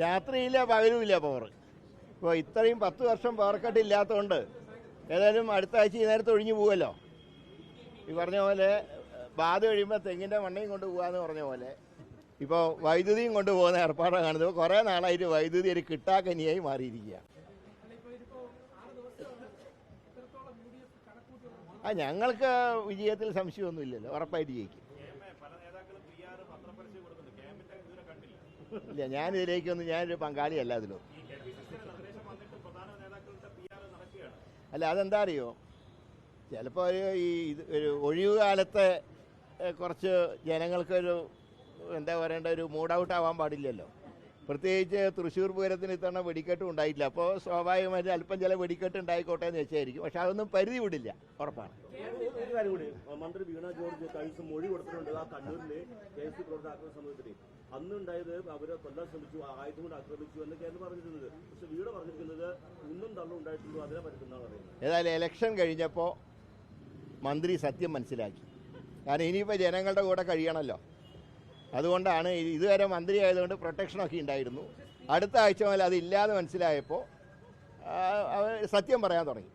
രാത്രിയില്ല പകലുമില്ല power. ഇപ്പോൾ ഇത്രയും 10 വർഷം പവർ കട്ട് ഇല്ലാത്തതുകൊണ്ട് ഏതായാലും അടുത്ത ആഴ്ച ഈ നേരത്തെ ഒഴിഞ്ഞു പോകുമല്ലോ. ഈ പറഞ്ഞ പോലെ ബാധ കഴിയുമ്പോൾ തെങ്ങിൻ്റെ മണ്ണയും കൊണ്ട് പോകാമെന്ന് പറഞ്ഞ പോലെ ഇപ്പോൾ വൈദ്യുതിയും കൊണ്ടുപോകുന്ന ഏർപ്പാടാണ് കാണുന്നത്. കുറേ നാളായിട്ട് വൈദ്യുതി ഒരു കിട്ടാക്കനിയായി മാറിയിരിക്കുക. ഞങ്ങൾക്ക് വിജയത്തിൽ സംശയമൊന്നുമില്ലല്ലോ, ഉറപ്പായിട്ട് ജയിക്കും. ഇല്ല, ഞാനൊരു പങ്കാളിയല്ല അതിലോ. അല്ല, അതെന്താ അറിയോ, ചിലപ്പോൾ ഒരു ഒഴിവ് കാലത്തെ കുറച്ച് ജനങ്ങൾക്കൊരു എന്താ പറയേണ്ട ഒരു മൂഡ് ഔട്ട് ആവാൻ പാടില്ലല്ലോ. പ്രത്യേകിച്ച് തൃശ്ശൂർ പൂരത്തിന് ഇത്തവണ വെടിക്കെട്ടും ഉണ്ടായിട്ടില്ല. അപ്പോൾ സ്വാഭാവികമായിട്ട് അല്പം ചില വെടിക്കെട്ട് ഉണ്ടായിക്കോട്ടെ എന്ന് വെച്ചായിരിക്കും. പക്ഷെ അതൊന്നും പരിധി വിടില്ല, ഉറപ്പാണ്. ഒരു കാര്യം കൂടി, മന്ത്രി വീണ ജോർജ് കഴിഞ്ഞ മൊഴി കൊടുത്തിട്ടുണ്ട്. ആ കണ്ണൂരിലെ KSP പ്രവർത്തക ആക്രമണ സംഭവത്തിൽ അന്നുണ്ടായത് അവരെ കൊല്ലാൻ ശ്രമിച്ചു, ആയുധം കൊണ്ട് ആക്രമിച്ചു എന്നൊക്കെയാണ് പറഞ്ഞിരുന്നത്. പക്ഷെ വീണ പറഞ്ഞിരിക്കുന്നത് ഇന്നും തള്ളും ഉണ്ടായിട്ടുള്ളൂ, അതിനെ പറ്റുന്നതാണ് പറയുന്നത്. ഏതായാലും ഇലക്ഷൻ കഴിഞ്ഞപ്പോൾ മന്ത്രി സത്യം മനസ്സിലാക്കി. കാരണം ഇനിയിപ്പോൾ ജനങ്ങളുടെ കൂടെ കഴിയണമല്ലോ. അതുകൊണ്ടാണ് ഇതുവരെ മന്ത്രി ആയതുകൊണ്ട് പ്രൊട്ടക്ഷനൊക്കെ ഉണ്ടായിരുന്നു. അടുത്ത ആഴ്ച മുതൽ അതില്ലാതെ മനസ്സിലായപ്പോൾ സത്യം പറയാൻ തുടങ്ങി.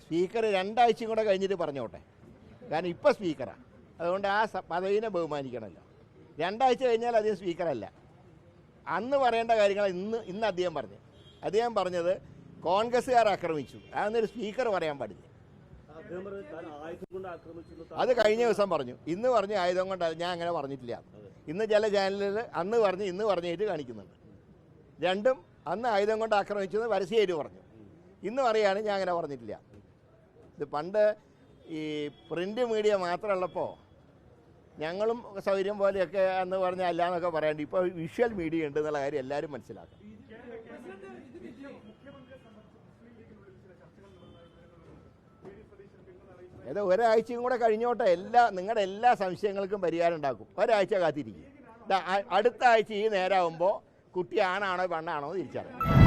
സ്പീക്കർ 2 ആഴ്ചയും കൂടെ കഴിഞ്ഞിട്ട് പറഞ്ഞോട്ടെ. കാരണം ഇപ്പോൾ സ്പീക്കറാണ്, അതുകൊണ്ട് ആ പദവിനെ ബഹുമാനിക്കണമല്ലോ. 2 ആഴ്ച കഴിഞ്ഞാൽ അദ്ദേഹം സ്പീക്കറല്ല. അന്ന് പറയേണ്ട കാര്യങ്ങൾ ഇന്ന് അദ്ദേഹം പറഞ്ഞത് കോൺഗ്രസ്സുകാർ ആക്രമിച്ചു. അതൊന്നൊരു സ്പീക്കർ പറയാൻ പാടില്ല. അത് കഴിഞ്ഞ ദിവസം പറഞ്ഞു. ഇന്ന് പറഞ്ഞു ആയുധം കൊണ്ട്. ഞാൻ അങ്ങനെ പറഞ്ഞിട്ടില്ല. ഇന്ന് ചില ചാനലുകൾ അന്ന് പറഞ്ഞ് ഇന്ന് പറഞ്ഞിട്ട് കാണിക്കുന്നുണ്ട്. രണ്ടും അന്ന് ആയുധം കൊണ്ട് ആക്രമിച്ചെന്ന് പരസ്യമായിട്ട് പറഞ്ഞു. ഇന്ന് പറയുകയാണ് ഞാൻ അങ്ങനെ പറഞ്ഞിട്ടില്ല. ഇത് പണ്ട് ഈ പ്രിൻ്റ് മീഡിയ മാത്രമുള്ളപ്പോൾ ഞങ്ങളും സൗകര്യം പോലെയൊക്കെ അന്ന് പറഞ്ഞ അല്ലാന്നൊക്കെ പറയാണ്ട് ഇപ്പോൾ വിഷ്വൽ മീഡിയ ഉണ്ട് എന്നുള്ള കാര്യം എല്ലാവരും മനസ്സിലാക്കും. ഏതോ ഒരാഴ്ചയും കൂടെ കഴിഞ്ഞോട്ടെ, നിങ്ങളുടെ എല്ലാ സംശയങ്ങൾക്കും പരിഹാരം ഉണ്ടാക്കും. ഒരാഴ്ച കാത്തിരിക്കും. അടുത്ത ആഴ്ച ഈ നേരമാകുമ്പോൾ കുട്ടി ആണാണോ പെണ്ണാണോ തിരിച്ചറിയാം.